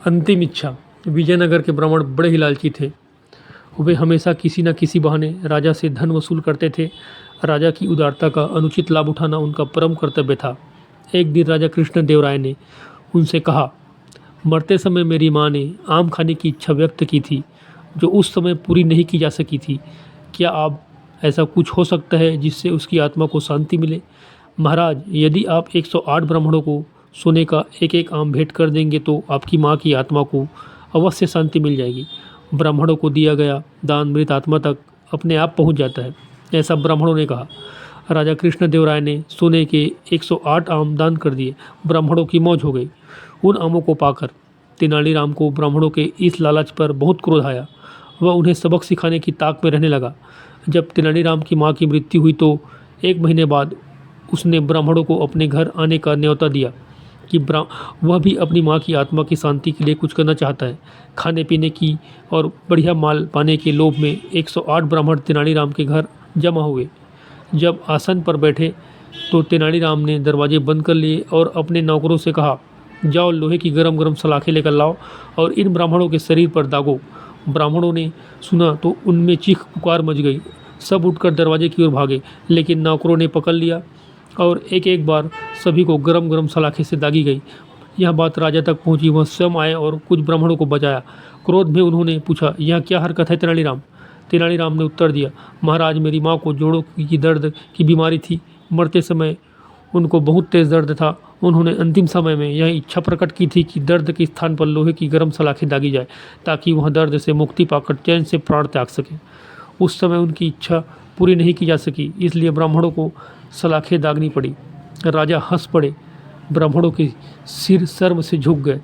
अंतिम इच्छा। विजयनगर के ब्राह्मण बड़े ही लालची थे। वे हमेशा किसी न किसी बहाने राजा से धन वसूल करते थे। राजा की उदारता का अनुचित लाभ उठाना उनका परम कर्तव्य था। एक दिन राजा कृष्णदेव राय ने उनसे कहा, मरते समय मेरी माँ ने आम खाने की इच्छा व्यक्त की थी, जो उस समय पूरी नहीं की जा सकी थी। क्या आप ऐसा कुछ हो सकता है जिससे उसकी आत्मा को शांति मिले? महाराज, यदि आप 108 ब्राह्मणों को सोने का एक एक आम भेंट कर देंगे तो आपकी माँ की आत्मा को अवश्य शांति मिल जाएगी। ब्राह्मणों को दिया गया दान मृत आत्मा तक अपने आप पहुँच जाता है, ऐसा ब्राह्मणों ने कहा। राजा कृष्णदेव राय ने सोने के 108 आम दान कर दिए। ब्राह्मणों की मौज हो गई। उन आमों को पाकर तेनालीराम को ब्राह्मणों के इस लालच पर बहुत क्रोध आया। वह उन्हें सबक सिखाने की ताक में रहने लगा। जब तेनालीराम की माँ की मृत्यु हुई तो 1 महीने बाद उसने ब्राह्मणों को अपने घर आने का न्योता दिया कि वह भी अपनी माँ की आत्मा की शांति के लिए कुछ करना चाहता है। खाने पीने की और बढ़िया माल पाने के लोभ में 108 ब्राह्मण तेनालीराम के घर जमा हुए। जब आसन पर बैठे तो तेनालीराम ने दरवाजे बंद कर लिए और अपने नौकरों से कहा, जाओ लोहे की गरम गरम सलाखें लेकर लाओ और इन ब्राह्मणों के शरीर पर दागो। ब्राह्मणों ने सुना तो उनमें चीख पुकार मच गई। सब उठकर दरवाजे की ओर भागे, लेकिन नौकरों ने पकड़ लिया और एक एक बार सभी को गरम गरम सलाखें से दागी गई। यह बात राजा तक पहुंची। वह स्वयं आए और कुछ ब्राह्मणों को बचाया। क्रोध में उन्होंने पूछा, यह क्या हरकत है तेनालीराम? तेनालीराम ने उत्तर दिया, महाराज, मेरी माँ को जोड़ों की दर्द की बीमारी थी। मरते समय उनको बहुत तेज दर्द था। उन्होंने अंतिम समय में यह इच्छा प्रकट की थी कि दर्द के स्थान पर लोहे की गर्म सलाखें दागी जाए, ताकि वह दर्द से मुक्ति पाकर चैन से प्राण त्याग सके। उस समय उनकी इच्छा पूरी नहीं की जा सकी, इसलिए ब्राह्मणों को सलाखें दागनी पड़ी। राजा हंस पड़े। ब्राह्मणों के सिर शर्म से झुक गए।